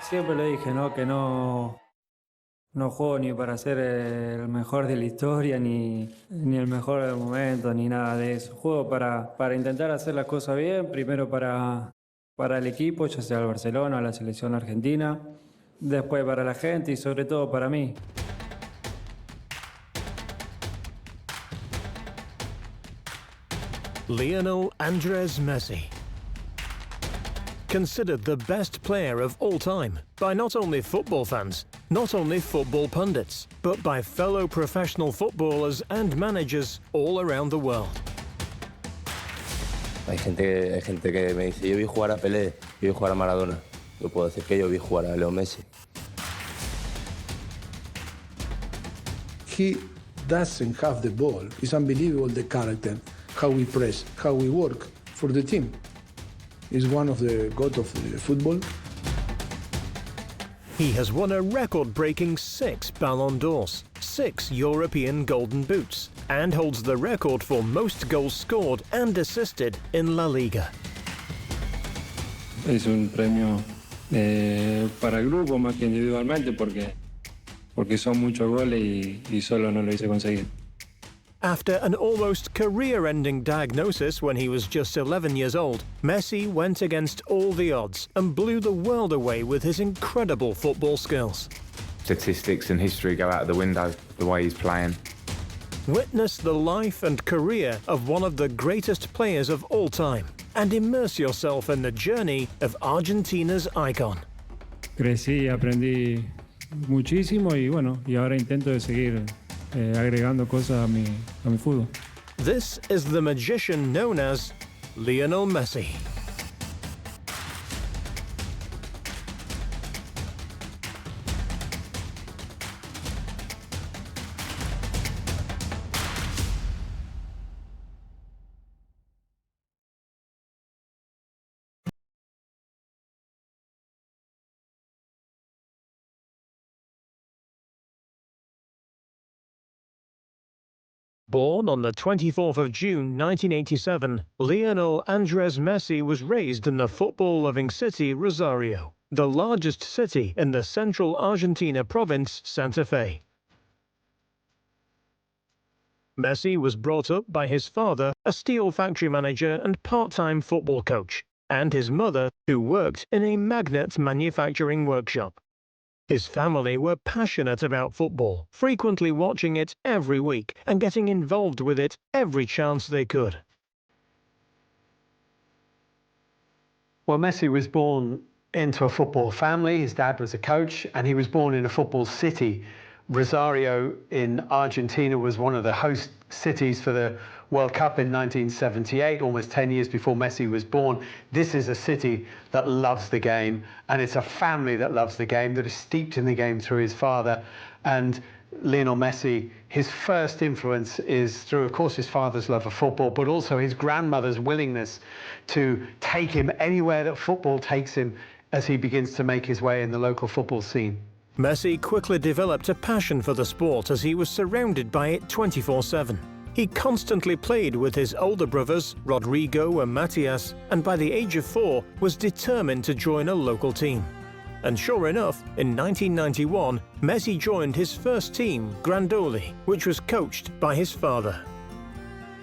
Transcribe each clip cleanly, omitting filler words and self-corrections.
Siempre le dije, ¿no? Que no juego ni para ser el mejor de la historia, ni el mejor del momento, ni nada de eso. Juego para intentar hacer las cosas bien, primero para el equipo, ya sea el Barcelona o la selección argentina, después para la gente y sobre todo para mí. Lionel Andres Messi, considered the best player of all time by not only football fans, not only football pundits, but by fellow professional footballers and managers all around the world. Hay gente que me dice, yo vi jugar a Pelé, yo vi jugar a Maradona. Yo puedo decir que yo vi jugar a Leo Messi. He doesn't have the ball. It's unbelievable, the character, how we press, how we work for the team. He's one of the GOAT of the football. He has won a record-breaking 6 Ballon d'Ors, 6 European Golden Boots, and holds the record for most goals scored and assisted in La Liga. Es un premio para el grupo más que individualmente porque son muchos goles y solo no lo hice conseguir. After an almost career-ending diagnosis when he was just 11 years old, Messi went against all the odds and blew the world away with his incredible football skills. Statistics and history go out of the window, the way he's playing. Witness the life and career of one of the greatest players of all time and immerse yourself in the journey of Argentina's icon. Crecí, aprendí muchísimo y bueno, y ahora intento de seguir agregando cosas a mi fútbol. This is the magician known as Lionel Messi. Born on the 24th of June 1987, Lionel Andres Messi was raised in the football-loving city Rosario, the largest city in the central Argentina province Santa Fe. Messi was brought up by his father, a steel factory manager and part-time football coach, and his mother, who worked in a magnet manufacturing workshop. His family were passionate about football, frequently watching it every week and getting involved with it every chance they could. Well, Messi was born into a football family. His dad was a coach, and he was born in a football city. Rosario in Argentina was one of the host cities for the World Cup in 1978, almost 10 years before Messi was born. This is a city that loves the game, and it's a family that loves the game, that is steeped in the game through his father. And Lionel Messi, his first influence is through, of course, his father's love of football, but also his grandmother's willingness to take him anywhere that football takes him as he begins to make his way in the local football scene. Messi quickly developed a passion for the sport as he was surrounded by it 24/7. He constantly played with his older brothers, Rodrigo and Matias, and by the age of 4 was determined to join a local team. And sure enough, in 1991, Messi joined his first team, Grandoli, which was coached by his father.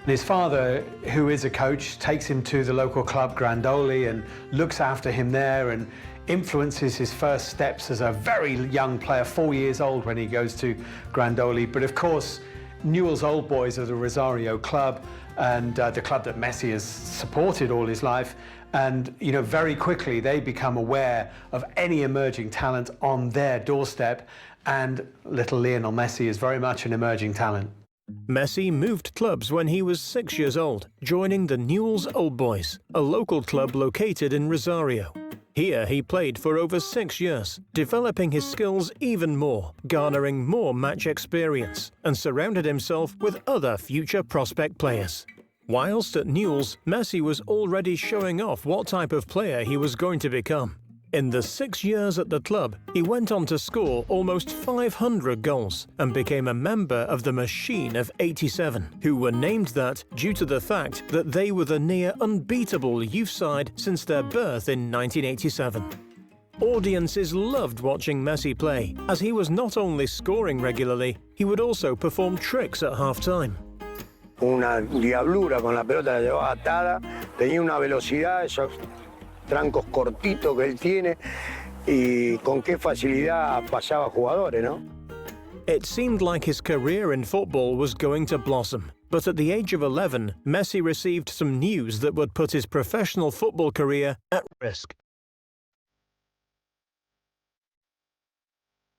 His father, who is a coach, takes him to the local club, Grandoli, and looks after him there and influences his first steps as a very young player, 4 years old when he goes to Grandoli. But of course, Newell's Old Boys are the Rosario club, and the club that Messi has supported all his life. And you know, very quickly they become aware of any emerging talent on their doorstep, and little Lionel Messi is very much an emerging talent. Messi moved clubs when he was 6 years old, joining the Newell's Old Boys, a local club located in Rosario. Here he played for over 6 years, developing his skills even more, garnering more match experience, and surrounded himself with other future prospect players. Whilst at Newell's, Messi was already showing off what type of player he was going to become. In the 6 years at the club, he went on to score almost 500 goals and became a member of the Machine of '87, who were named that due to the fact that they were the near unbeatable youth side since their birth in 1987. Audiences loved watching Messi play, as he was not only scoring regularly, he would also perform tricks at half-time. Una diablura con la pelota, la llevaba atada, tenía una velocidad, esos trancos cortitos que él tiene, y con qué facilidad pasaba jugadores, ¿no? It seemed like his career in football was going to blossom, but at the age of 11, Messi received some news that would put his professional football career at risk.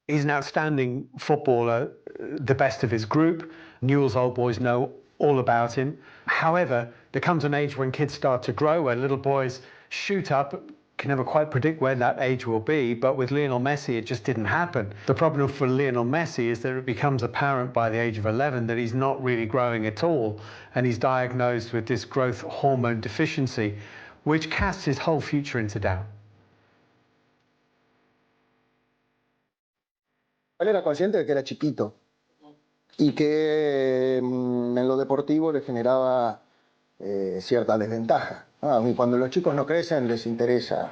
He's an outstanding footballer, the best of his group. Newell's old boys know all about him. However, there comes an age when kids start to grow, where little boys shoot up. Can never quite predict when that age will be, but with Lionel Messi, it just didn't happen. The problem for Lionel Messi is that it becomes apparent by the age of 11 that he's not really growing at all, and he's diagnosed with this growth hormone deficiency, which casts his whole future into doubt. Él era consciente de que era chiquito y que en lo deportivo le generaba cierta desventaja. Cuando los chicos no crecen les interesa,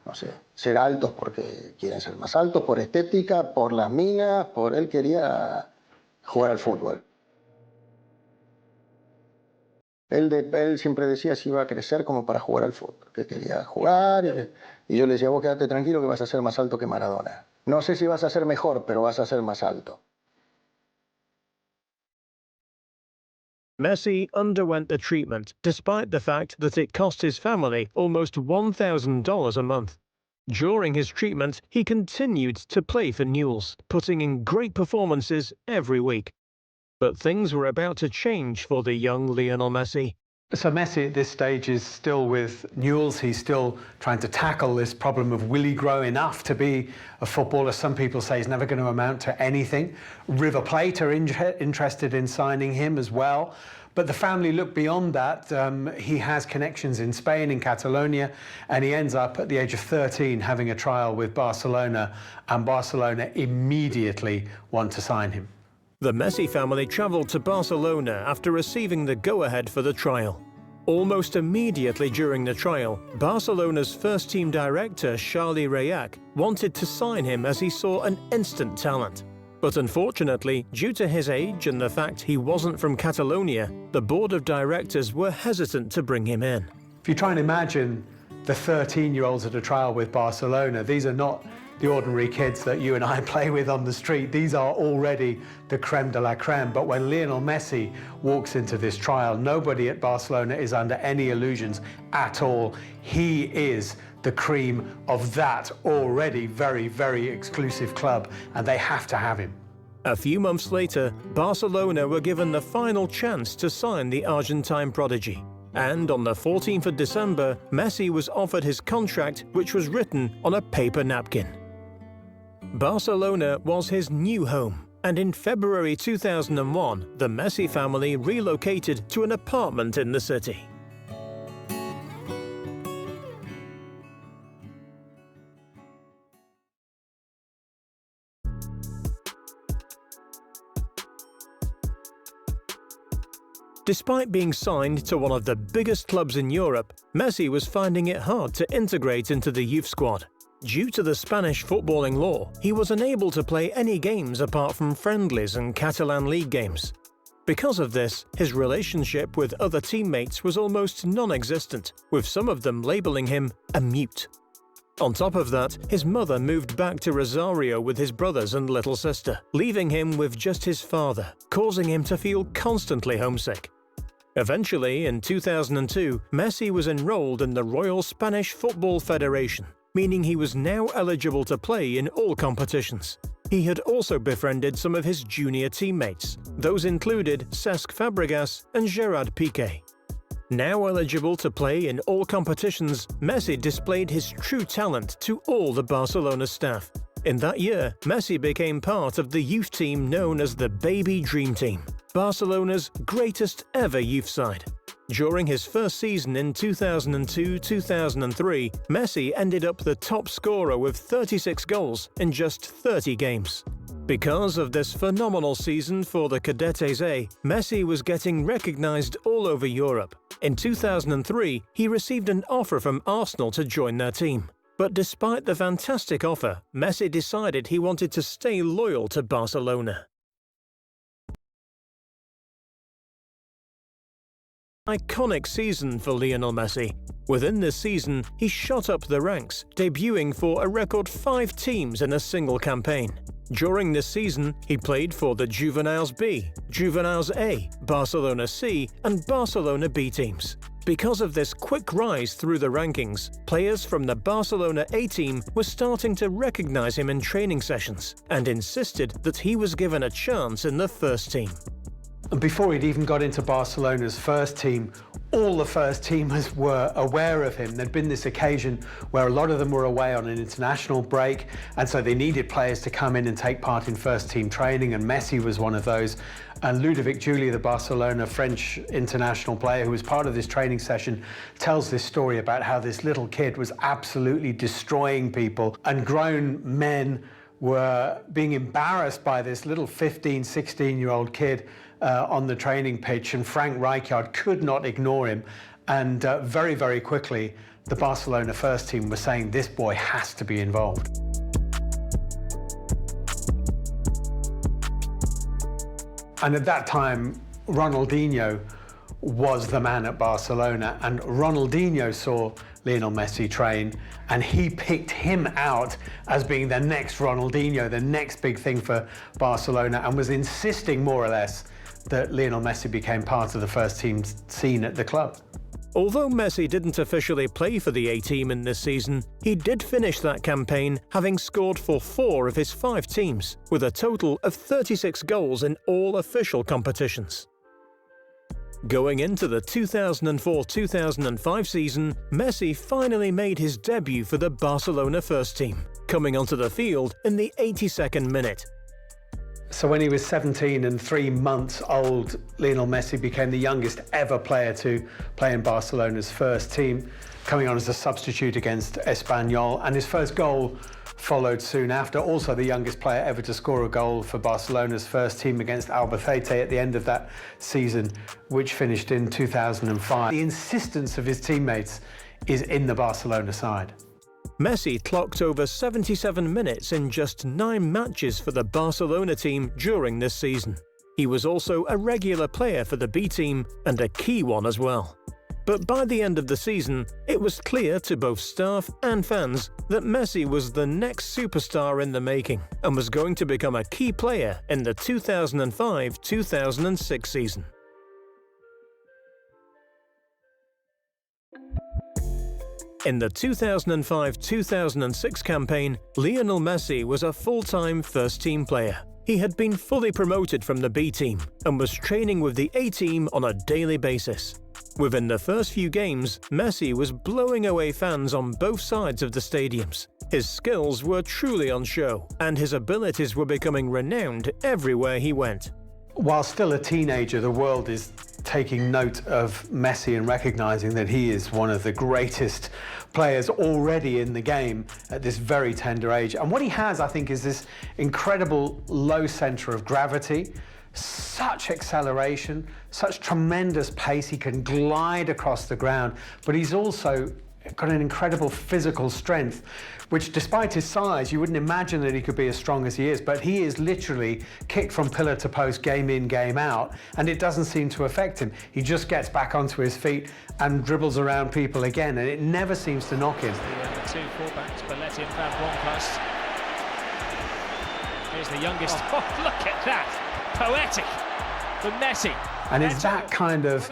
no sé, ser altos porque quieren ser más altos, por estética, por las minas, él quería jugar al fútbol. Él siempre decía si iba a crecer como para jugar al fútbol, que quería jugar, y yo le decía, vos quédate tranquilo que vas a ser más alto que Maradona. No sé si vas a ser mejor, pero vas a ser más alto. Messi underwent the treatment despite the fact that it cost his family almost $1,000 a month. During his treatment, he continued to play for Newell's, putting in great performances every week. But things were about to change for the young Lionel Messi. So Messi at this stage is still with Newell's. He's still trying to tackle this problem of will he grow enough to be a footballer. Some people say he's never going to amount to anything. River Plate are interested in signing him as well. But the family look beyond that. He has connections in Spain, in Catalonia, and he ends up at the age of 13 having a trial with Barcelona, and Barcelona immediately want to sign him. The Messi family travelled to Barcelona after receiving the go-ahead for the trial. Almost immediately during the trial, Barcelona's first-team director, Charlie Rayac, wanted to sign him as he saw an instant talent. But unfortunately, due to his age and the fact he wasn't from Catalonia, the board of directors were hesitant to bring him in. If you try and imagine the 13-year-olds at a trial with Barcelona, these are not the ordinary kids that you and I play with on the street. These are already the creme de la creme. But when Lionel Messi walks into this trial, nobody at Barcelona is under any illusions at all. He is the cream of that already very, very exclusive club, and they have to have him. A few months later, Barcelona were given the final chance to sign the Argentine prodigy. And on the 14th of December, Messi was offered his contract, which was written on a paper napkin. Barcelona was his new home, and in February 2001, the Messi family relocated to an apartment in the city. Despite being signed to one of the biggest clubs in Europe, Messi was finding it hard to integrate into the youth squad. Due to the Spanish footballing law, he was unable to play any games apart from friendlies and Catalan league games. Because of this, his relationship with other teammates was almost non-existent, with some of them labelling him a mute. On top of that, his mother moved back to Rosario with his brothers and little sister, leaving him with just his father, causing him to feel constantly homesick. Eventually, in 2002, Messi was enrolled in the Royal Spanish Football Federation, meaning he was now eligible to play in all competitions. He had also befriended some of his junior teammates. Those included Cesc Fabregas and Gerard Piqué. Now eligible to play in all competitions, Messi displayed his true talent to all the Barcelona staff. In that year, Messi became part of the youth team known as the Baby Dream Team, Barcelona's greatest ever youth side. During his first season in 2002-2003, Messi ended up the top scorer with 36 goals in just 30 games. Because of this phenomenal season for the Cadetes A, Messi was getting recognized all over Europe. In 2003, he received an offer from Arsenal to join their team. But despite the fantastic offer, Messi decided he wanted to stay loyal to Barcelona. Iconic season for Lionel Messi. Within this season, he shot up the ranks, debuting for a record 5 teams in a single campaign. During this season, he played for the Juveniles B, Juveniles A, Barcelona C and Barcelona B teams. Because of this quick rise through the rankings, players from the Barcelona A team were starting to recognize him in training sessions and insisted that he was given a chance in the first team. Before he'd even got into Barcelona's first team, all the first teamers were aware of him. There'd been this occasion where a lot of them were away on an international break, and so they needed players to come in and take part in first team training, and Messi was one of those. And Ludovic Giuly, the Barcelona French international player who was part of this training session, tells this story about how this little kid was absolutely destroying people, and grown men were being embarrassed by this little 15, 16-year-old kid on the training pitch, and Frank Rijkaard could not ignore him. And very, very quickly, the Barcelona first team was saying this boy has to be involved. And at that time, Ronaldinho was the man at Barcelona, and Ronaldinho saw Lionel Messi train, and he picked him out as being the next Ronaldinho, the next big thing for Barcelona, and was insisting more or less that Lionel Messi became part of the first team scene at the club. Although Messi didn't officially play for the A-team in this season, he did finish that campaign having scored for 4 of his 5 teams, with a total of 36 goals in all official competitions. Going into the 2004-2005 season, Messi finally made his debut for the Barcelona first team, coming onto the field in the 82nd minute. So when he was 17 and 3 months old, Lionel Messi became the youngest ever player to play in Barcelona's first team, coming on as a substitute against Espanyol, and his first goal followed soon after. Also the youngest player ever to score a goal for Barcelona's first team against Albacete at the end of that season, which finished in 2005. The insistence of his teammates is in the Barcelona side. Messi clocked over 77 minutes in just 9 matches for the Barcelona team during this season. He was also a regular player for the B team, and a key one as well. But by the end of the season, it was clear to both staff and fans that Messi was the next superstar in the making, and was going to become a key player in the 2005-2006 season. In the 2005-2006 campaign, Lionel Messi was a full-time first-team player. He had been fully promoted from the B team and was training with the A team on a daily basis. Within the first few games, Messi was blowing away fans on both sides of the stadiums. His skills were truly on show, and his abilities were becoming renowned everywhere he went. While still a teenager, the world is taking note of Messi and recognizing that he is one of the greatest players already in the game at this very tender age. And what he has, I think, is this incredible low center of gravity, such acceleration, such tremendous pace. He can glide across the ground, but he's also got an incredible physical strength, which despite his size, you wouldn't imagine that he could be as strong as he is, but he is literally kicked from pillar to post, game in, game out, and it doesn't seem to affect him. He just gets back onto his feet and dribbles around people again, and it never seems to knock him. The 2 fullbacks, Belletti and Van Bronckhorst. Here's the youngest. Oh, look at that! Poetic from Messi. And it's that kind of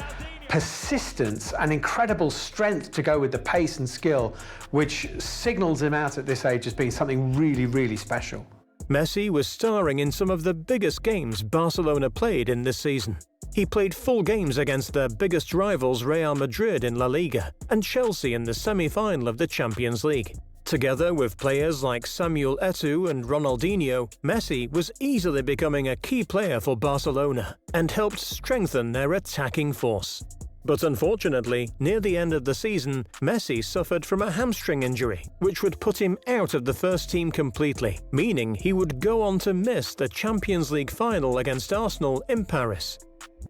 persistence and incredible strength to go with the pace and skill which signals him out at this age as being something really, really special. Messi was starring in some of the biggest games Barcelona played in this season. He played full games against their biggest rivals Real Madrid in La Liga and Chelsea in the semi-final of the Champions League. Together with players like Samuel Eto'o and Ronaldinho, Messi was easily becoming a key player for Barcelona and helped strengthen their attacking force. But unfortunately, near the end of the season, Messi suffered from a hamstring injury, which would put him out of the first team completely, meaning he would go on to miss the Champions League final against Arsenal in Paris.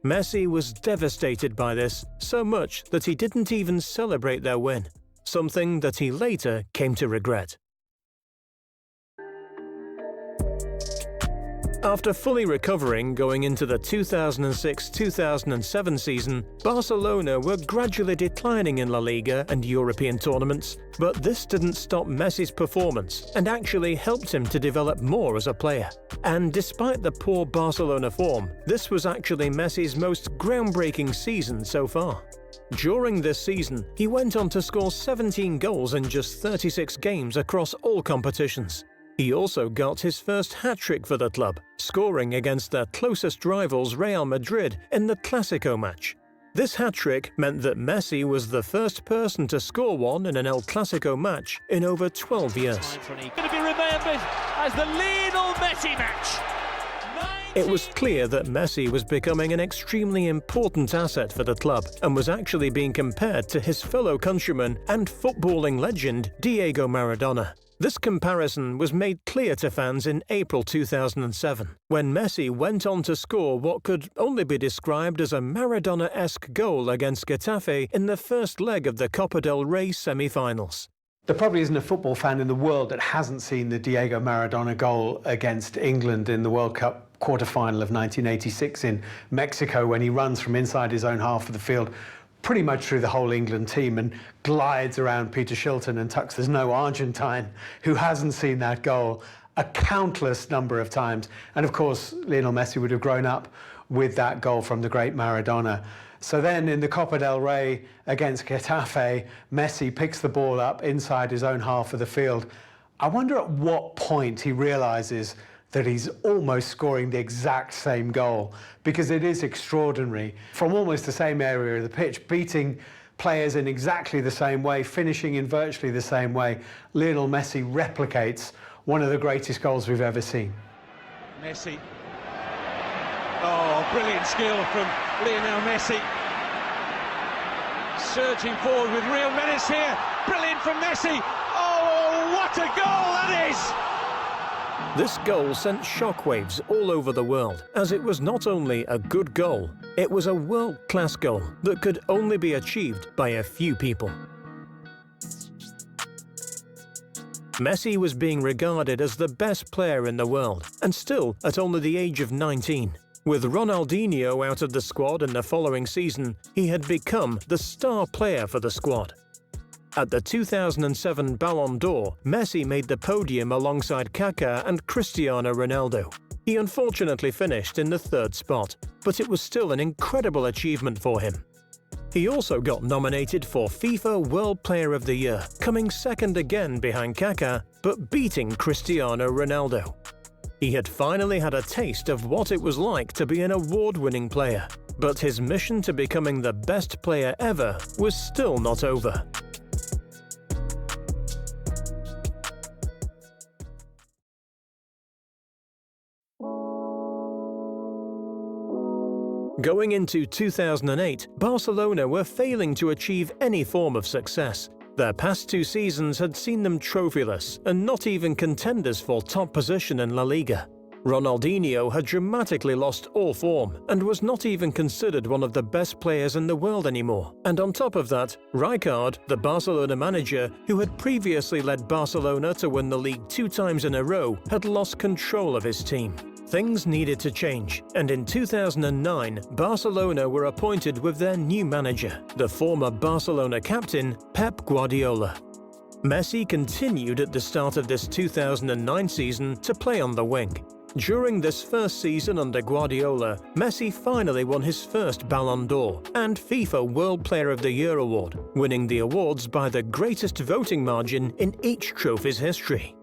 Messi was devastated by this, so much that he didn't even celebrate their win. something that he later came to regret. After fully recovering going into the 2006-2007 season, Barcelona were gradually declining in La Liga and European tournaments, but this didn't stop Messi's performance and actually helped him to develop more as a player. And despite the poor Barcelona form, this was actually Messi's most groundbreaking season so far. During this season, he went on to score 17 goals in just 36 games across all competitions. He also got his first hat-trick for the club, scoring against their closest rivals Real Madrid in the Clásico match. This hat-trick meant that Messi was the first person to score one in an El Clásico match in over 12 years. Going to be remembered as the Lionel Messi match. It was clear that Messi was becoming an extremely important asset for the club and was actually being compared to his fellow countryman and footballing legend Diego Maradona. This comparison was made clear to fans in April 2007, when Messi went on to score what could only be described as a Maradona-esque goal against Getafe in the first leg of the Copa del Rey semi-finals. There probably isn't a football fan in the world that hasn't seen the Diego Maradona goal against England in the World Cup quarter-final of 1986 in Mexico, when he runs from inside his own half of the field pretty much through the whole England team and glides around Peter Shilton and tucks. There's no Argentine who hasn't seen that goal a countless number of times. And of course, Lionel Messi would have grown up with that goal from the great Maradona. So then in the Copa del Rey against Getafe, Messi picks the ball up inside his own half of the field. I wonder at what point he realizes that he's almost scoring the exact same goal, because it is extraordinary. From almost the same area of the pitch, beating players in exactly the same way, finishing in virtually the same way, Lionel Messi replicates one of the greatest goals we've ever seen. Messi. Oh, brilliant skill from Lionel Messi. Surging forward with real menace here. Brilliant from Messi. Oh, what a goal that is! This goal sent shockwaves all over the world, as it was not only a good goal, it was a world-class goal that could only be achieved by a few people. Messi was being regarded as the best player in the world, and still at only the age of 19. With Ronaldinho out of the squad in the following season, he had become the star player for the squad. At the 2007 Ballon d'Or, Messi made the podium alongside Kaká and Cristiano Ronaldo. He unfortunately finished in the third spot, but it was still an incredible achievement for him. He also got nominated for FIFA World Player of the Year, coming second again behind Kaká, but beating Cristiano Ronaldo. He had finally had a taste of what it was like to be an award-winning player, but his mission to becoming the best player ever was still not over. Going into 2008, Barcelona were failing to achieve any form of success. Their past two seasons had seen them trophyless and not even contenders for top position in La Liga. Ronaldinho had dramatically lost all form and was not even considered one of the best players in the world anymore. And on top of that, Rijkaard, the Barcelona manager, who had previously led Barcelona to win the league 2 times in a row, had lost control of his team. Things needed to change, and in 2009, Barcelona were appointed with their new manager, the former Barcelona captain, Pep Guardiola. Messi continued at the start of this 2009 season to play on the wing. During this first season under Guardiola, Messi finally won his first Ballon d'Or and FIFA World Player of the Year award, winning the awards by the greatest voting margin in each trophy's history.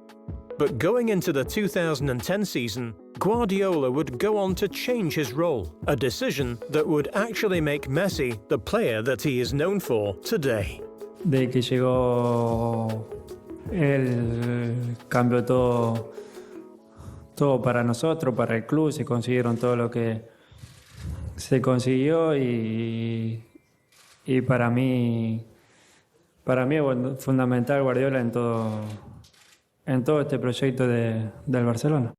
But going into the 2010 season, Guardiola would go on to change his role, a decision that would actually make Messi the player that he is known for today. De que llegó, él cambió todo para nosotros, para el club, se consiguieron todo lo que se consiguió y para mí es fundamental Guardiola en todo este proyecto del Barcelona.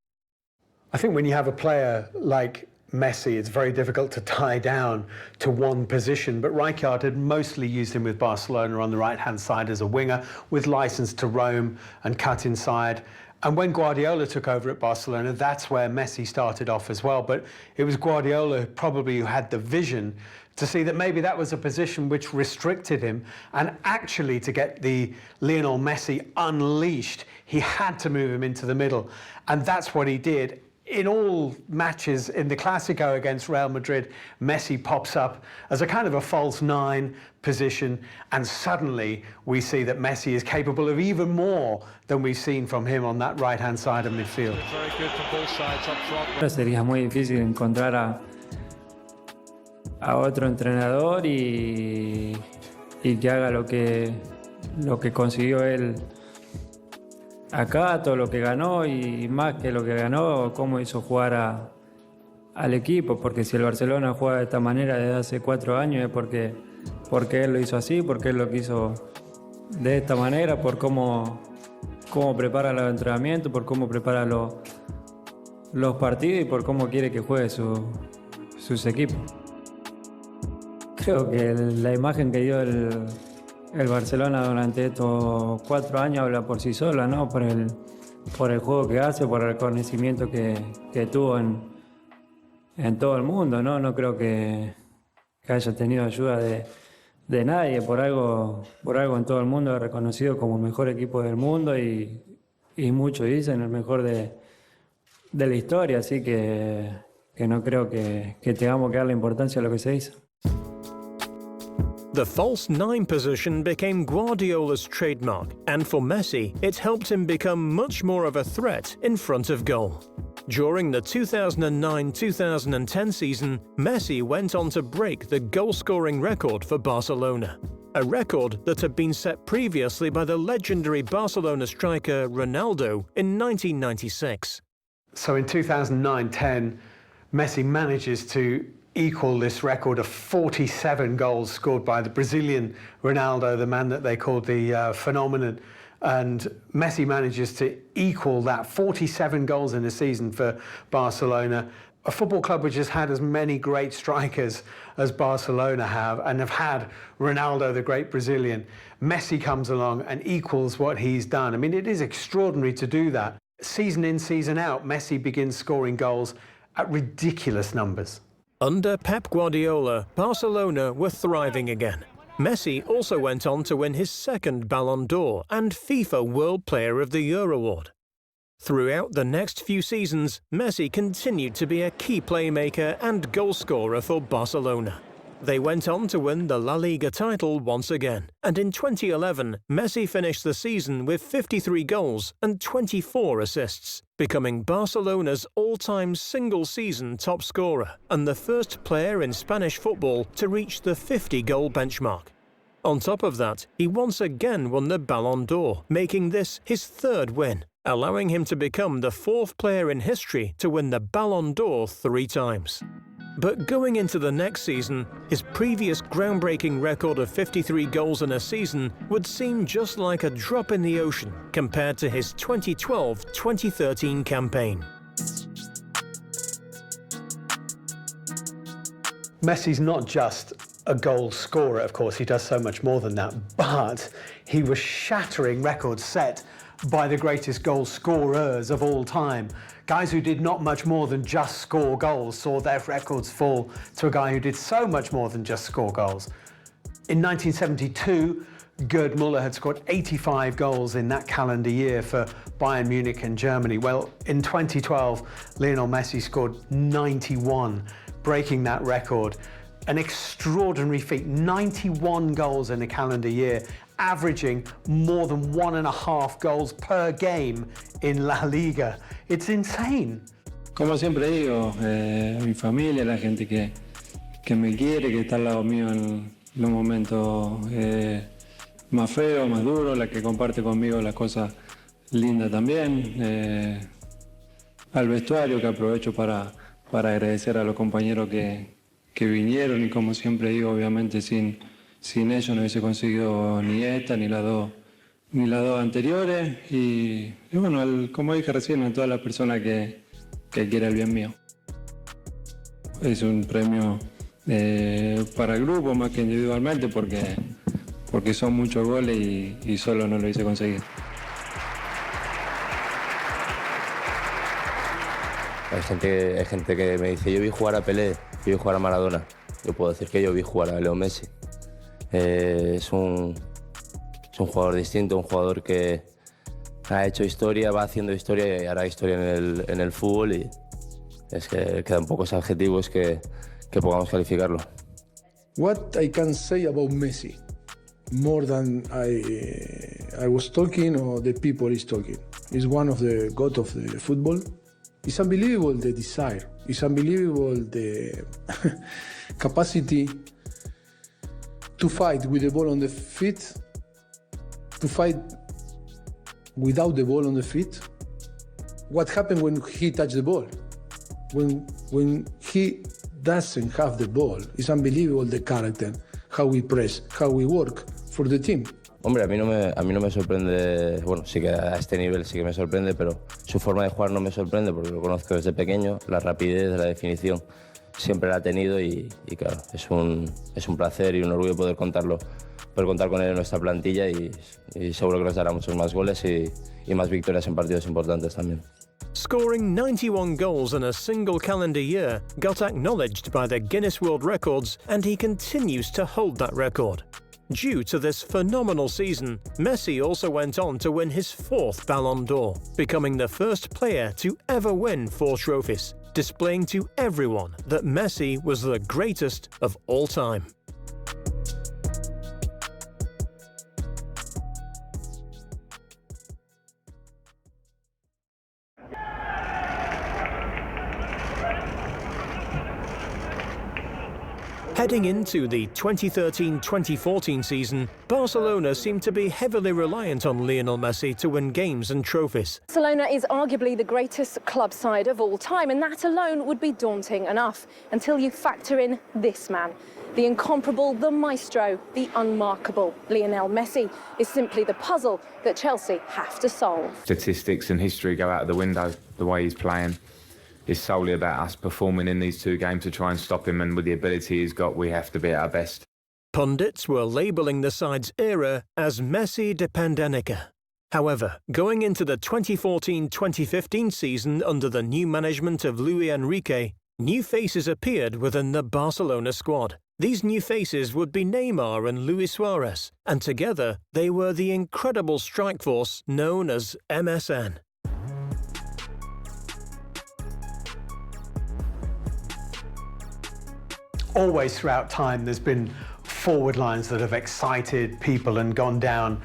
I think when you have a player like Messi, it's very difficult to tie down to one position, but Rijkaard had mostly used him with Barcelona on the right-hand side as a winger, with license to roam and cut inside. And when Guardiola took over at Barcelona, that's where Messi started off as well. But it was Guardiola probably who had the vision to see that maybe that was a position which restricted him, and actually to get the Lionel Messi unleashed, he had to move him into the middle. And that's what he did. In all matches in the Clásico against Real Madrid, Messi pops up as a kind of a false nine position, and suddenly we see that Messi is capable of even more than we've seen from him on that right-hand side of midfield. Sería muy difícil encontrar a otro entrenador y que haga lo que consiguió él acá, todo lo que ganó y más que lo que ganó, cómo hizo jugar al equipo, porque si el Barcelona juega de esta manera desde hace 4 años es porque él lo hizo así, porque él lo quiso de esta manera, por cómo prepara los entrenamientos, por cómo prepara los partidos y por cómo quiere que juegue sus equipos. Creo que la imagen que dio el Barcelona durante estos 4 años habla por sí sola, ¿no? Por el juego que hace, por el reconocimiento que tuvo en todo el mundo, ¿no? No creo que haya tenido ayuda de nadie. Por algo en todo el mundo es reconocido como el mejor equipo del mundo y muchos dicen el mejor de la historia, así que no creo que tengamos que darle importancia a lo que se hizo. The false nine position became Guardiola's trademark, and for Messi, it helped him become much more of a threat in front of goal. During the 2009-2010 season, Messi went on to break the goal-scoring record for Barcelona, a record that had been set previously by the legendary Barcelona striker Ronaldo in 1996. So in 2009-10, Messi manages to equal this record of 47 goals scored by the Brazilian Ronaldo, the man that they called the phenomenon. And Messi manages to equal that, 47 goals in a season for Barcelona, a football club which has had as many great strikers as Barcelona have, and have had Ronaldo, the great Brazilian. Messi comes along and equals what he's done. I mean, it is extraordinary to do that. Season in, season out, Messi begins scoring goals at ridiculous numbers. Under Pep Guardiola, Barcelona were thriving again. Messi also went on to win his second Ballon d'Or and FIFA World Player of the Year award. Throughout the next few seasons, Messi continued to be a key playmaker and goalscorer for Barcelona. They went on to win the La Liga title once again, and in 2011, Messi finished the season with 53 goals and 24 assists, becoming Barcelona's all-time single-season top scorer and the first player in Spanish football to reach the 50-goal benchmark. On top of that, he once again won the Ballon d'Or, making this his third win, allowing him to become the 4th player in history to win the Ballon d'Or 3 times. But going into the next season, his previous groundbreaking record of 53 goals in a season would seem just like a drop in the ocean compared to his 2012-2013 campaign. Messi's not just a goal scorer, of course, he does so much more than that, but he was shattering records set by the greatest goal scorers of all time. Guys who did not much more than just score goals saw their records fall to a guy who did so much more than just score goals. In 1972, Gerd Müller had scored 85 goals in that calendar year for Bayern Munich and Germany. Well, in 2012, Lionel Messi scored 91, breaking that record. An extraordinary feat, 91 goals in a calendar year, averaging more than 1.5 goals per game in La Liga. It's insane. Como siempre digo, mi familia, la gente que me quiere, que está al lado mío en los momentos más feos, más duros, la que comparte conmigo las cosas lindas también. Al vestuario, que aprovecho para agradecer a los compañeros que vinieron, y como siempre digo, obviamente sin ellos no hubiese conseguido ni esta ni las dos anteriores, y bueno, como dije recién, a toda la persona que quiera el bien mío. es un premio para el grupo más que individualmente porque son muchos goles y solo no lo hice conseguir. Hay gente que me dice, yo vi jugar a Pelé, yo vi jugar a Maradona. Yo puedo decir que yo vi jugar a Lionel Messi. Es un jugador distinto, un jugador que ha hecho historia, va haciendo historia y hará historia en el fútbol, y es que quedan pocos adjetivos que podamos calificarlo. What I can say about Messi, more than I was talking or the people is talking, is one of the GOAT of the football. It's unbelievable the desire. It's unbelievable the capacity to fight with the ball on the feet, to fight without the ball on the feet. What happened when he touched the ball? When he doesn't have the ball, it's unbelievable the character, how we press, how we work for the team. Hombre, a mí no me sorprende, bueno, sí que a este nivel sí que me sorprende, pero su forma de jugar no me sorprende porque lo conozco desde pequeño, la rapidez, la definición siempre la ha tenido y claro, es un placer y un orgullo poder contar con él en nuestra plantilla y seguro que nos dará muchos más goles y más victorias en partidos importantes también. Scoring 91 goals in a single calendar year got acknowledged by the Guinness World Records, and he continues to hold that record. Due to this phenomenal season, Messi also went on to win his 4th Ballon d'Or, becoming the first player to ever win 4 trophies, displaying to everyone that Messi was the greatest of all time. Heading into the 2013-2014 season, Barcelona seemed to be heavily reliant on Lionel Messi to win games and trophies. Barcelona is arguably the greatest club side of all time, and that alone would be daunting enough until you factor in this man. The incomparable, the maestro, the unmarkable. Lionel Messi is simply the puzzle that Chelsea have to solve. Statistics and history go out of the window. The way he's playing is solely about us performing in these 2 games to try and stop him, and with the ability he's got, we have to be at our best. Pundits were labelling the side's era as Messi dependenica. However, going into the 2014-2015 season under the new management of Luis Enrique, new faces appeared within the Barcelona squad. These new faces would be Neymar and Luis Suarez, and together they were the incredible strike force known as MSN. Always throughout time, there's been forward lines that have excited people and gone down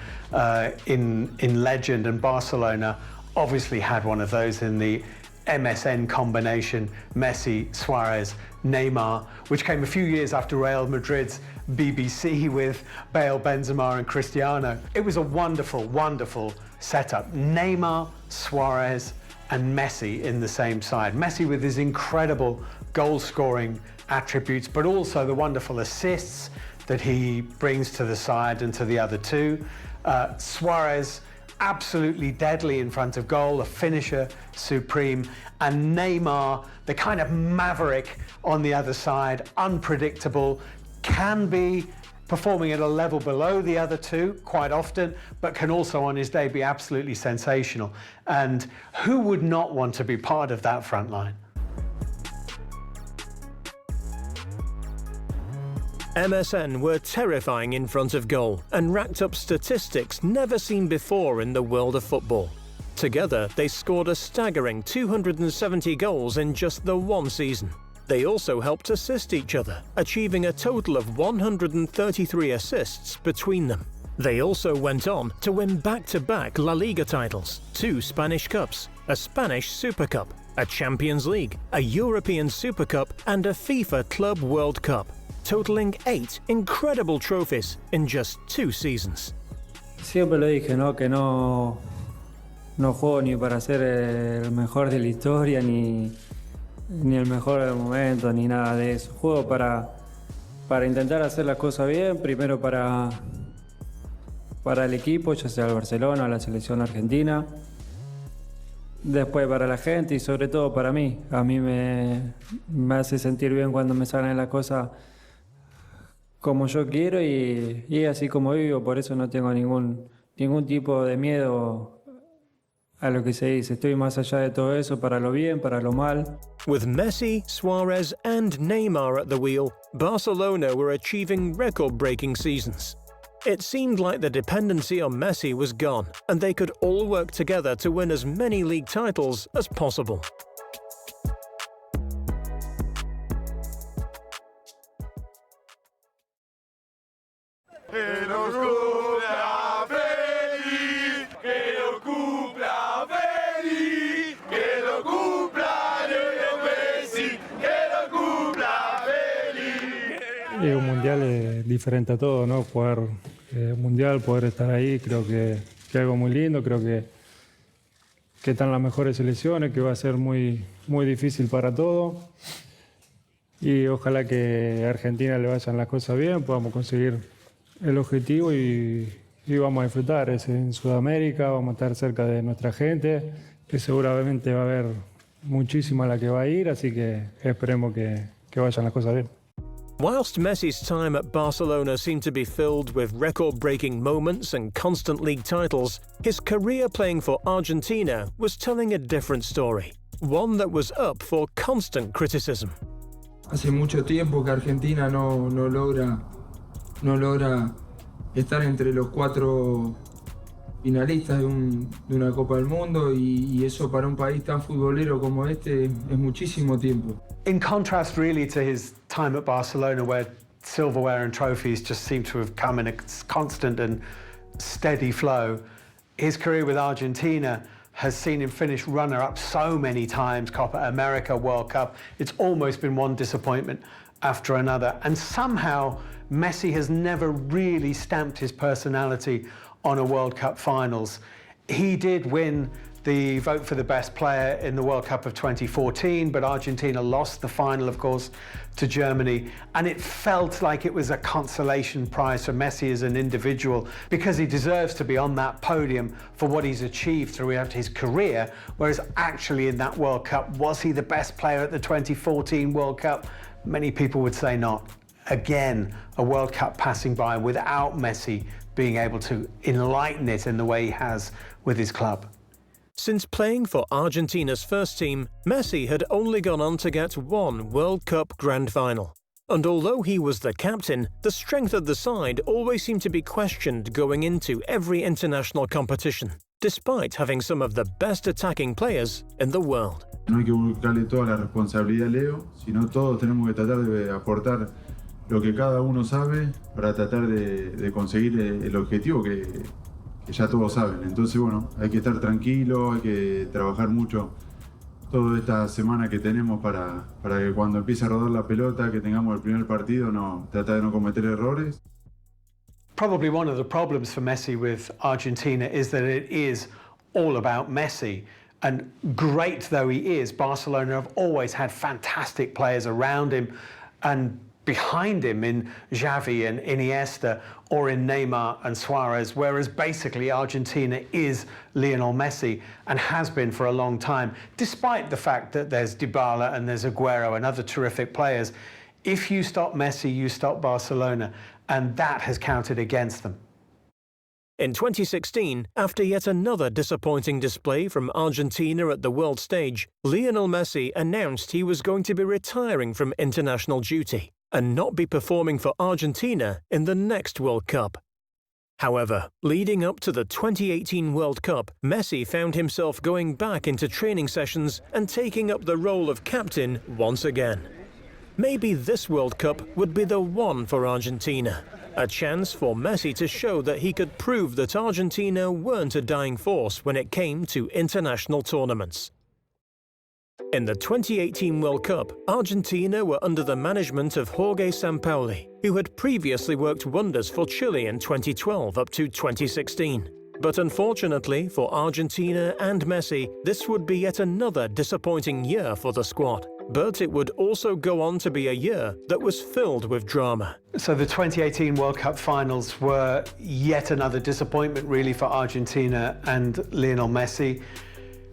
in legend, and Barcelona obviously had one of those in the MSN combination, Messi, Suarez, Neymar, which came a few years after Real Madrid's BBC with Bale, Benzema and Cristiano. It was a wonderful, wonderful setup. Neymar, Suarez and Messi in the same side. Messi with his incredible goal-scoring attributes, but also the wonderful assists that he brings to the side and to the other 2. Suarez, absolutely deadly in front of goal, a finisher supreme, and Neymar, the kind of maverick on the other side, unpredictable, can be performing at a level below the other 2 quite often, but can also on his day be absolutely sensational. And who would not want to be part of that front line? MSN were terrifying in front of goal and racked up statistics never seen before in the world of football. Together, they scored a staggering 270 goals in just the 1 season. They also helped assist each other, achieving a total of 133 assists between them. They also went on to win back-to-back La Liga titles, 2 Spanish Cups, a Spanish Super Cup, a Champions League, a European Super Cup and a FIFA Club World Cup, totaling 8 incredible trophies in just 2 seasons. Siempre lo dije, ¿no? Que no juego ni para ser el mejor de la historia, ni el mejor del momento, ni nada de eso. Juego para intentar hacer las cosas bien, primero para el equipo, ya sea el Barcelona o la selección argentina. después para la gente y sobre todo para mí. A mí me hace sentir bien cuando me salen las cosas como yo quiero y así como vivo, por eso no tengo ningún tipo de miedo a lo que se dice. Estoy más allá de todo eso, para lo bien, para lo mal. With Messi, Suarez and Neymar at the wheel, Barcelona were achieving record-breaking seasons. It seemed like the dependency on Messi was gone, and they could all work together to win as many league titles as possible. Un mundial es diferente a todo, ¿no? Jugar un mundial, poder estar ahí, creo que es algo muy lindo, creo que están las mejores selecciones, que va a ser muy difícil para todos. Y ojalá que a Argentina le vayan las cosas bien, podamos conseguir el objetivo y vamos a disfrutar. Es en Sudamérica, vamos a estar cerca de nuestra gente, que seguramente va a haber muchísima la que va a ir, así que esperemos que vayan las cosas bien. Whilst Messi's time at Barcelona seemed to be filled with record-breaking moments and constant league titles, his career playing for Argentina was telling a different story, one that was up for constant criticism. Hace mucho tiempo que Argentina no logra estar entre los 4 finalistas de una Copa del Mundo y eso para un país tan futbolero como este es muchísimo tiempo. In contrast really to his time at Barcelona, where silverware and trophies just seem to have come in a constant and steady flow, his career with Argentina has seen him finish runner-up so many times, Copa America, World Cup. It's almost been one disappointment after another. And somehow Messi has never really stamped his personality on a World Cup finals. He did win the vote for the best player in the World Cup of 2014, but Argentina lost the final, of course, to Germany. And it felt like it was a consolation prize for Messi as an individual because he deserves to be on that podium for what he's achieved throughout his career. Whereas actually in that World Cup, was he the best player at the 2014 World Cup? Many people would say not. Again, a World Cup passing by without Messi being able to enlighten it in the way he has with his club. Since playing for Argentina's first team, Messi had only gone on to get one World Cup grand final. And although he was the captain, the strength of the side always seemed to be questioned going into every international competition, despite having some of the best attacking players in the world. No hay que buscarle toda la responsabilidad a Leo, sino todos tenemos que tratar de aportar lo que cada uno sabe para tratar de conseguir el objetivo que ya todos saben. Entonces, bueno, hay que estar tranquilo, hay que trabajar mucho toda esta semana que tenemos para que cuando empiece a rodar la pelota, que tengamos el primer partido, tratar de no cometer errores. Probably one of the problems for Messi with Argentina is that it is all about Messi. And great though he is, Barcelona have always had fantastic players around him and behind him in Xavi and Iniesta or in Neymar and Suarez, whereas basically Argentina is Lionel Messi and has been for a long time, despite the fact that there's Dybala and there's Aguero and other terrific players. If you stop Messi, you stop Barcelona, and that has counted against them. In 2016, after yet another disappointing display from Argentina at the world stage, Lionel Messi announced he was going to be retiring from international duty and not be performing for Argentina in the next World Cup. However, leading up to the 2018 World Cup, Messi found himself going back into training sessions and taking up the role of captain once again. Maybe this World Cup would be the one for Argentina, a chance for Messi to show that he could prove that Argentina weren't a dying force when it came to international tournaments. In the 2018 World Cup, Argentina were under the management of Jorge Sampaoli, who had previously worked wonders for Chile in 2012 up to 2016. But unfortunately for Argentina and Messi, this would be yet another disappointing year for the squad. But it would also go on to be a year that was filled with drama. So the 2018 World Cup finals were yet another disappointment really for Argentina and Lionel Messi.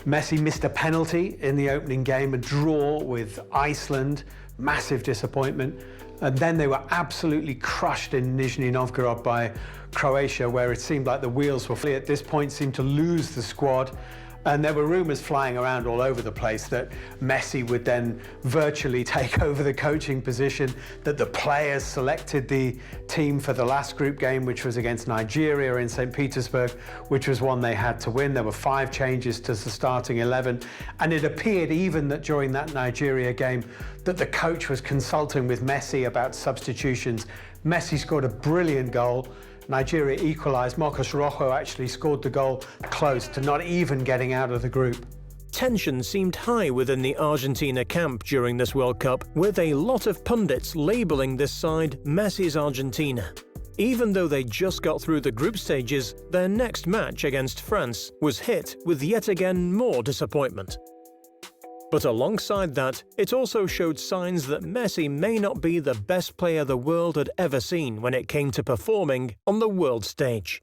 Messi missed a penalty in the opening game, a draw with Iceland, massive disappointment. And then they were absolutely crushed in Nizhny Novgorod by Croatia, where it seemed like the wheels were at this point, seemed to lose the squad. And there were rumours flying around all over the place that Messi would then virtually take over the coaching position, that the players selected the team for the last group game, which was against Nigeria in St. Petersburg, which was one they had to win. There were 5 changes to the starting 11. And it appeared even that during that Nigeria game that the coach was consulting with Messi about substitutions. Messi scored a brilliant goal. Nigeria equalised. Marcos Rojo actually scored the goal close to not even getting out of the group. Tension seemed high within the Argentina camp during this World Cup, with a lot of pundits labelling this side Messi's Argentina. Even though they just got through the group stages, their next match against France was hit with yet again more disappointment. But alongside that, it also showed signs that Messi may not be the best player the world had ever seen when it came to performing on the world stage.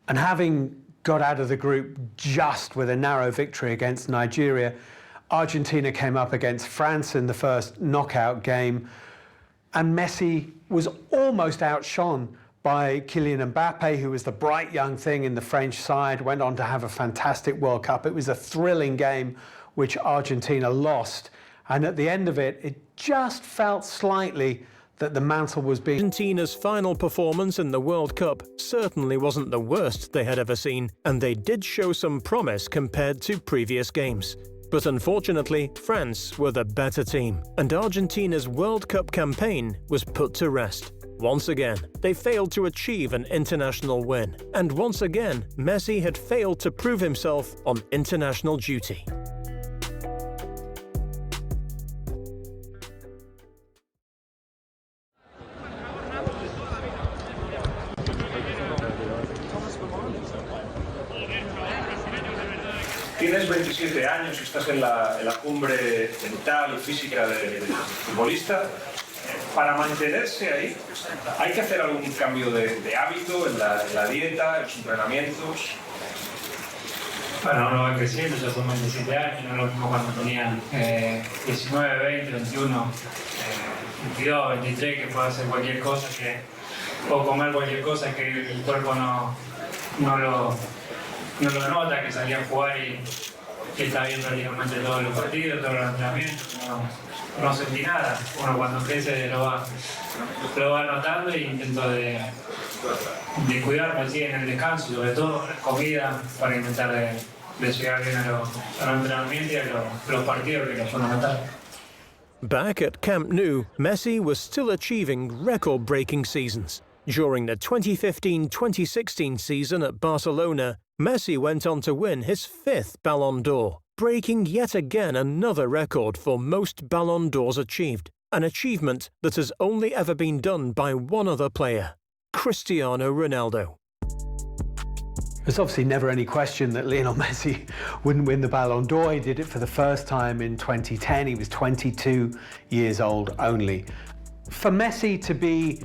And having got out of the group just with a narrow victory against Nigeria, Argentina came up against France in the first knockout game, and Messi was almost outshone by Kylian Mbappe, who was the bright young thing in the French side, went on to have a fantastic World Cup. It was a thrilling game which Argentina lost, and at the end of it, it just felt slightly that the mantle was being... Argentina's final performance in the World Cup certainly wasn't the worst they had ever seen, and they did show some promise compared to previous games. But unfortunately, France were the better team, and Argentina's World Cup campaign was put to rest. Once again, they failed to achieve an international win, and once again, Messi had failed to prove himself on international duty. Tienes 27 años y estás en la cumbre mental y física del futbolista. Para mantenerse ahí, ¿hay que hacer algún cambio de hábito en la dieta, en los entrenamientos? Bueno, uno va creciendo, yo tengo 27 años, no es lo mismo cuando tenía 19, 20, 21, 22, 23, que puedo hacer cualquier cosa, o comer cualquier cosa que el cuerpo no lo nota, que salía a jugar y que está bien prácticamente todos los partidos, todos los entrenamientos, no sentí nada. Uno cuando crece lo va notando y intento de cuidarme así en el descanso, sobre todo comida, para intentar de llegar bien a los entrenamientos y a los partidos, que es lo fundamental. Back at Camp Nou, Messi was still achieving record-breaking seasons. During the 2015-2016 season at Barcelona, Messi went on to win his 5th Ballon d'Or, breaking yet again another record for most Ballon d'Ors achieved, an achievement that has only ever been done by one other player, Cristiano Ronaldo. There's obviously never any question that Lionel Messi wouldn't win the Ballon d'Or. He did it for the first time in 2010. He was 22 years old only. For Messi to be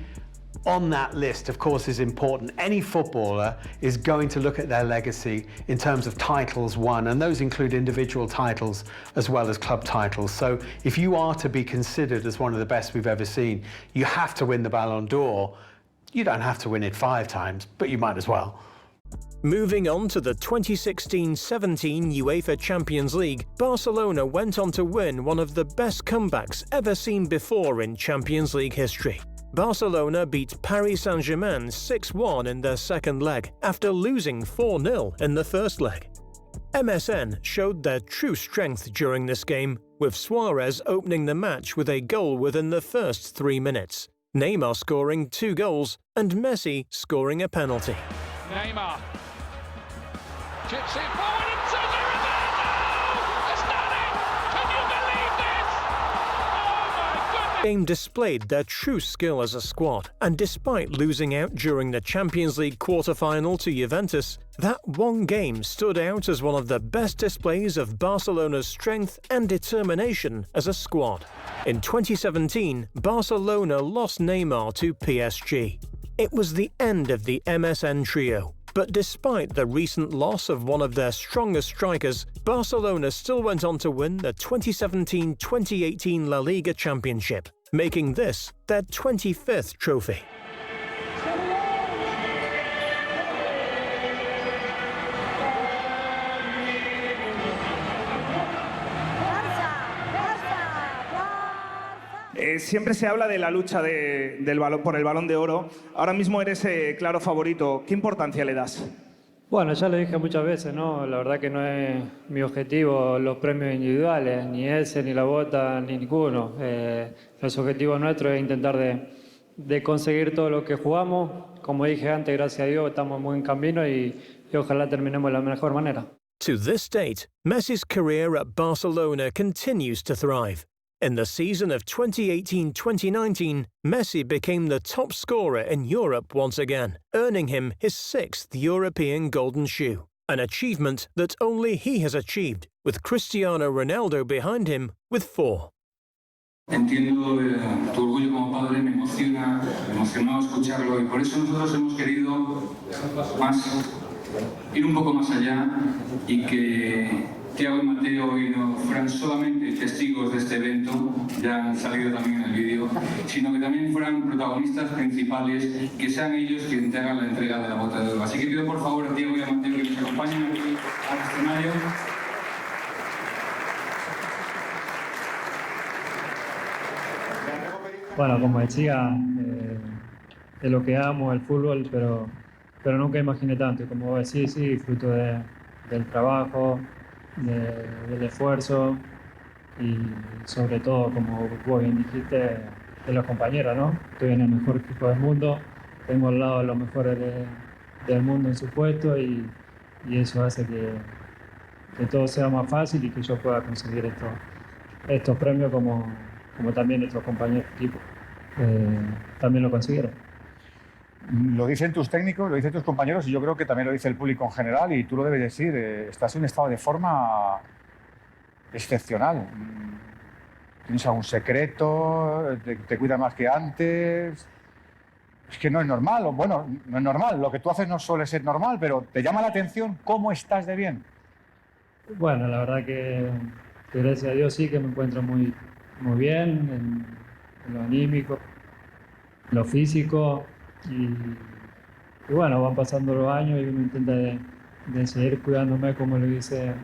on that list, of course, is important. Any footballer is going to look at their legacy in terms of titles won, and those include individual titles as well as club titles. So if you are to be considered as one of the best we've ever seen, you have to win the Ballon d'Or. You don't have to win it 5 times, but you might as well. Moving on to the 2016-17 UEFA Champions League, Barcelona went on to win one of the best comebacks ever seen before in Champions League history. Barcelona beat Paris Saint-Germain 6-1 in their second leg, after losing 4-0 in the first leg. MSN showed their true strength during this game, with Suarez opening the match with a goal within the first 3 minutes, Neymar scoring 2 goals, and Messi scoring a penalty. Neymar chips it forward into Ronaldo! It's done it! Can you believe this? Oh my goodness! The game displayed their true skill as a squad, and despite losing out during the Champions League quarter-final to Juventus, that one game stood out as one of the best displays of Barcelona's strength and determination as a squad. In 2017, Barcelona lost Neymar to PSG. It was the end of the MSN trio, But despite the recent loss of one of their strongest strikers, Barcelona still went on to win the 2017-2018 La Liga Championship, making this their 25th trophy. Siempre se habla de la lucha por el Balón de Oro. Ahora mismo eres claro favorito. ¿Qué importancia le das? Bueno, ya lo dije muchas veces, ¿no? La verdad que no es mi objetivo los premios individuales, ni ese, ni la bota, ni ninguno. Los objetivos nuestros es intentar de conseguir todo lo que jugamos. Como dije antes, gracias a Dios estamos muy en camino y ojalá terminemos de la mejor manera. To this date, Messi's career at Barcelona continues to thrive. In the season of 2018-2019, Messi became the top scorer in Europe once again, earning him his 6th European Golden Shoe, an achievement that only he has achieved, with Cristiano Ronaldo behind him with 4. Entiendo tu orgullo como padre, me emocionó escucharlo y por eso nosotros hemos querido ir un poco más allá y que Thiago y Mateo y no fueran solamente testigos de este evento, ya han salido también en el vídeo, sino que también fueran protagonistas principales y que sean ellos quienes te hagan la entrega de la bota de oro. Así que pido por favor a Thiago y a Mateo que nos acompañen aquí al escenario. Bueno, como decía, es lo que amo, el fútbol, pero nunca imaginé tanto. Y como vos decís, sí, fruto del trabajo, del esfuerzo y sobre todo, como vos bien dijiste, de los compañeros, ¿no? Estoy en el mejor equipo del mundo, tengo al lado a los mejores del mundo en su puesto y eso hace que todo sea más fácil y que yo pueda conseguir estos premios como también nuestros compañeros de equipo también lo consiguieron. Lo dicen tus técnicos, lo dicen tus compañeros y yo creo que también lo dice el público en general y tú lo debes decir, estás en un estado de forma excepcional. ¿Tienes algún secreto? ¿Te cuidas más que antes? Es que no es normal, bueno, no es normal, lo que tú haces no suele ser normal, pero ¿te llama la atención cómo estás de bien? Bueno, la verdad que gracias a Dios sí que me encuentro muy bien en lo anímico, en lo físico. Y bueno, van pasando los años y uno intenta de seguir cuidándome como lo hice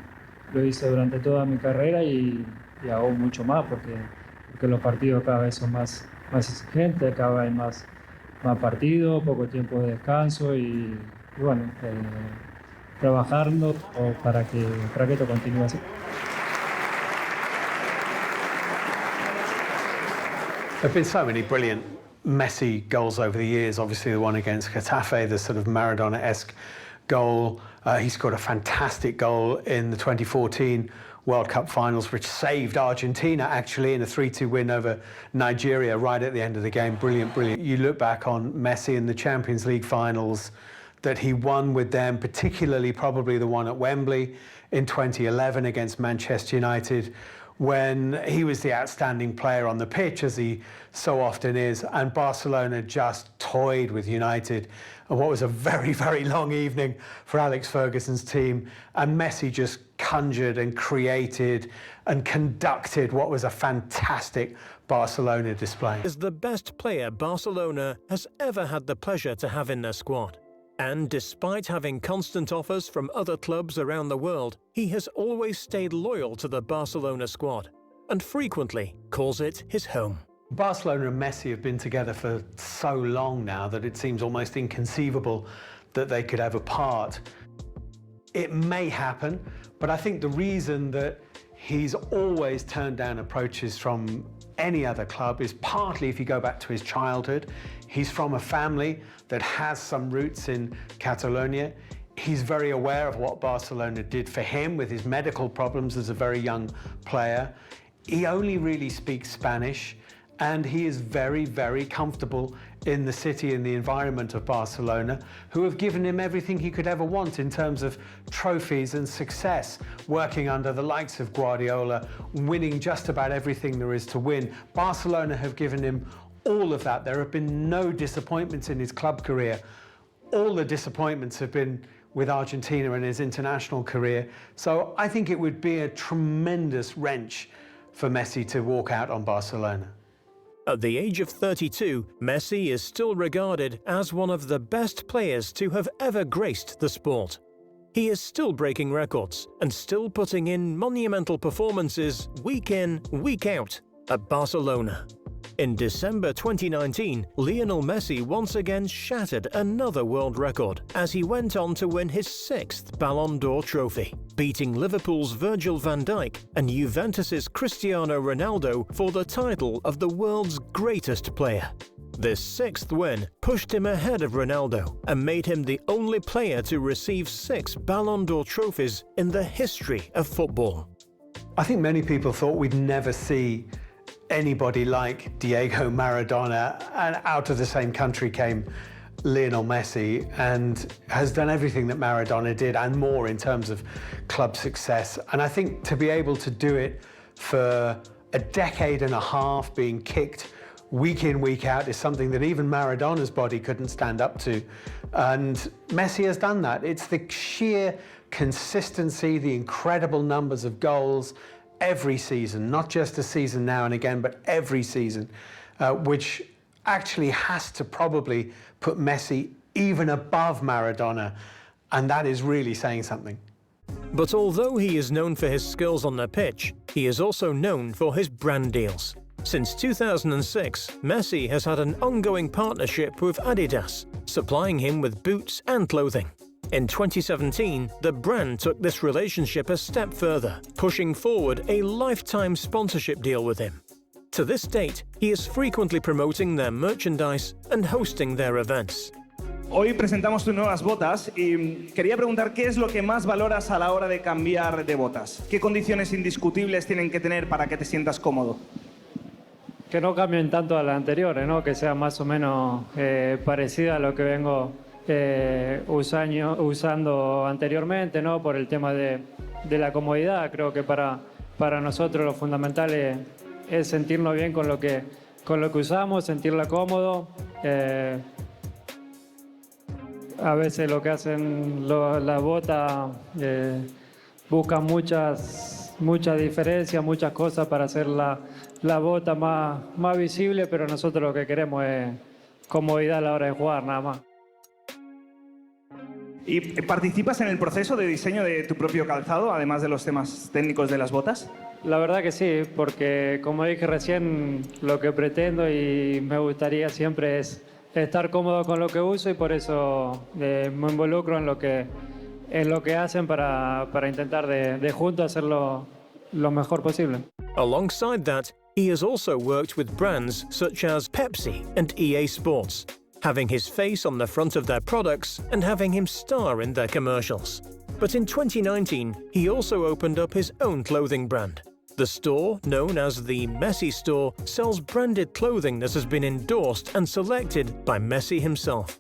durante toda mi carrera y aún mucho más porque los partidos cada vez son más exigentes, cada vez hay más partidos, poco tiempo de descanso y bueno, trabajando para que esto continúe así. There have been so many brilliant Messi goals over the years. Obviously the one against Getafe, the sort of Maradona-esque goal. He scored a fantastic goal in the 2014 World Cup finals, which saved Argentina actually in a 3-2 win over Nigeria right at the end of the game. Brilliant, brilliant. You look back on Messi in the Champions League finals that he won with them, particularly probably the one at Wembley in 2011 against Manchester United, when he was the outstanding player on the pitch, as he so often is, and Barcelona just toyed with United. And what was a very, very long evening for Alex Ferguson's team. And Messi just conjured and created and conducted what was a fantastic Barcelona display. Is the best player Barcelona has ever had the pleasure to have in their squad. And despite having constant offers from other clubs around the world, he has always stayed loyal to the Barcelona squad and frequently calls it his home. Barcelona and Messi have been together for so long now that it seems almost inconceivable that they could ever part. It may happen, but I think the reason that he's always turned down approaches from any other club is partly, if you go back to his childhood, he's from a family that has some roots in Catalonia. He's very aware of what Barcelona did for him with his medical problems as a very young player. He only really speaks Spanish, and he is very, very comfortable in the city and the environment of Barcelona, who have given him everything he could ever want in terms of trophies and success, working under the likes of Guardiola, winning just about everything there is to win. Barcelona have given him all of that. There have been no disappointments in his club career. all the disappointments have been with Argentina in his international career. So I think it would be a tremendous wrench for Messi to walk out on Barcelona. At the age of 32, Messi is still regarded as one of the best players to have ever graced the sport. He is still breaking records and still putting in monumental performances week in, week out at Barcelona. In December 2019, Lionel Messi once again shattered another world record as he went on to win his 6th Ballon d'Or trophy, beating Liverpool's Virgil van Dijk and Juventus's Cristiano Ronaldo for the title of the world's greatest player. This 6th win pushed him ahead of Ronaldo and made him the only player to receive 6 Ballon d'Or trophies in the history of football. I think many people thought we'd never see anybody like Diego Maradona, and out of the same country came Lionel Messi, and has done everything that Maradona did and more in terms of club success. And I think to be able to do it for a decade and a half, being kicked week in, week out, is something that even Maradona's body couldn't stand up to. And Messi has done that. It's the sheer consistency, the incredible numbers of goals every season, not just a season now and again, but every season, which actually has to probably put Messi even above Maradona, and that is really saying something. But although he is known for his skills on the pitch, he is also known for his brand deals. Since 2006, Messi has had an ongoing partnership with Adidas, supplying him with boots and clothing. In 2017, the brand took this relationship a step further, pushing forward a lifetime sponsorship deal with him. To this date, he is frequently promoting their merchandise and hosting their events. Hoy presentamos tus nuevas botas y quería preguntar qué es lo que más valoras a la hora de cambiar de botas. ¿Qué condiciones indiscutibles tienen que tener para que te sientas cómodo? Que no cambien tanto a las anteriores, ¿no? Que sea más o menos parecida a lo que vengo usando anteriormente, ¿no? Por el tema de la comodidad. Creo que para nosotros lo fundamental es sentirnos bien con lo que usamos, sentirla cómodo. A veces lo que hacen las botas buscan muchas diferencias, muchas cosas para hacer la bota más visible, pero nosotros lo que queremos es comodidad a la hora de jugar, nada más. ¿Y participas en el proceso de diseño de tu propio calzado, además de los temas técnicos de las botas? La verdad que sí, porque como dije recién, lo que pretendo y me gustaría siempre es estar cómodo con lo que uso, y por eso me involucro en lo que hacen para intentar de juntos hacerlo lo mejor posible. Alongside that, he has also worked with brands such as Pepsi and EA Sports, having his face on the front of their products and having him star in their commercials. But in 2019, he also opened up his own clothing brand. The store, known as the Messi Store, sells branded clothing that has been endorsed and selected by Messi himself.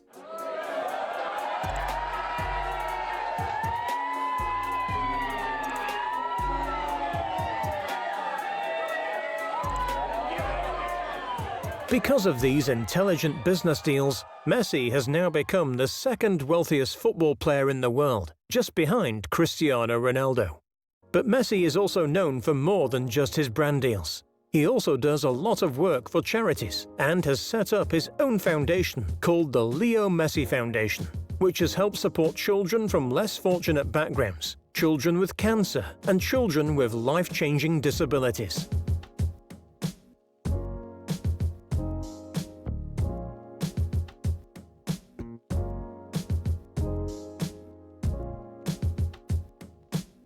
Because of these intelligent business deals, Messi has now become the second wealthiest football player in the world, just behind Cristiano Ronaldo. But Messi is also known for more than just his brand deals. He also does a lot of work for charities and has set up his own foundation called the Leo Messi Foundation, which has helped support children from less fortunate backgrounds, children with cancer, and children with life-changing disabilities.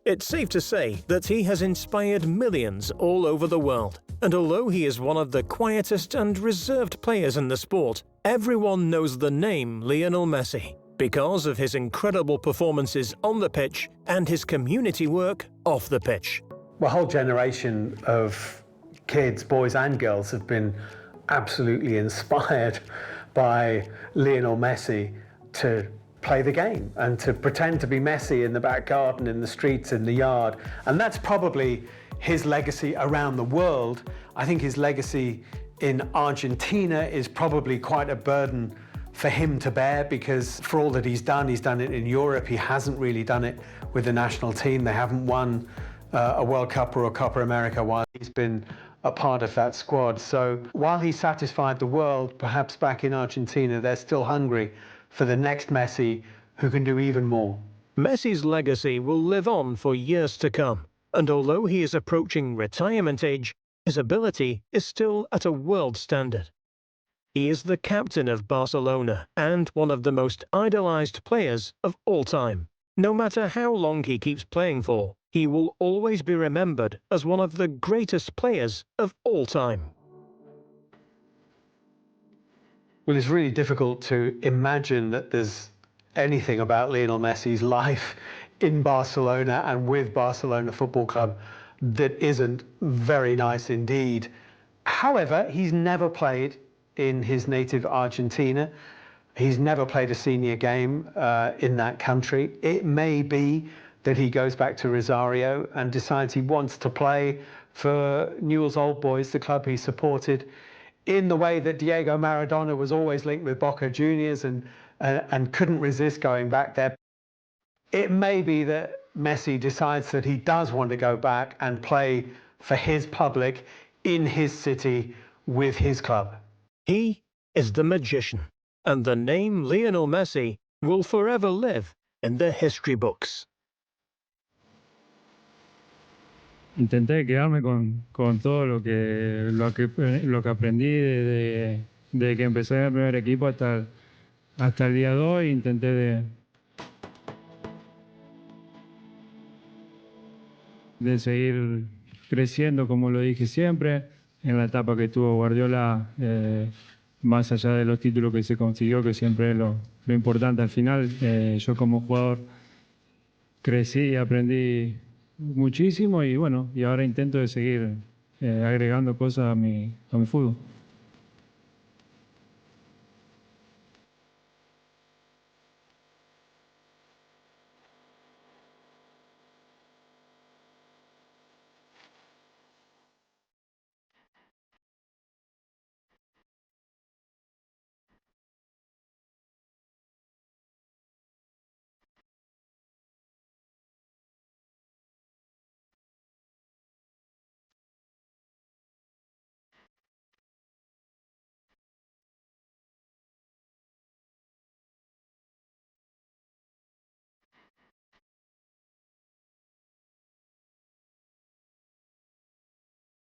It's safe to say that he has inspired millions all over the world, and although he is one of the quietest and reserved players in the sport, everyone knows the name Lionel Messi because of his incredible performances on the pitch and his community work off the pitch. A whole generation of kids, boys and girls, have been absolutely inspired by Lionel Messi to play the game and to pretend to be Messi in the back garden, in the streets, in the yard. And that's probably his legacy around the world. I think his legacy in Argentina is probably quite a burden for him to bear, because for all that he's done it in Europe. He hasn't really done it with the national team. They haven't won a World Cup or a Copa America while he's been a part of that squad. So while he satisfied the world, perhaps back in Argentina, they're still hungry for the next Messi who can do even more. Messi's legacy will live on for years to come, and although he is approaching retirement age, his ability is still at a world standard. He is the captain of Barcelona and one of the most idolized players of all time. No matter how long he keeps playing for, he will always be remembered as one of the greatest players of all time. Well, it's really difficult to imagine that there's anything about Lionel Messi's life in Barcelona and with Barcelona Football Club that isn't very nice indeed. However, he's never played in his native Argentina. He's never played a senior game in that country. It may be that he goes back to Rosario and decides he wants to play for Newell's Old Boys, the club he supported, in the way that Diego Maradona was always linked with Boca Juniors and couldn't resist going back there. It may be that Messi decides that he does want to go back and play for his public in his city with his club. He is the magician, and the name Lionel Messi will forever live in the history books. Intenté quedarme con todo lo que aprendí desde que empecé en el primer equipo hasta el día de hoy. Intenté de seguir creciendo, como lo dije siempre, en la etapa que tuvo Guardiola, más allá de los títulos que se consiguió, que siempre es lo importante al final. Yo como jugador crecí y aprendí muchísimo y bueno, y ahora intento de seguir agregando cosas a mi fútbol.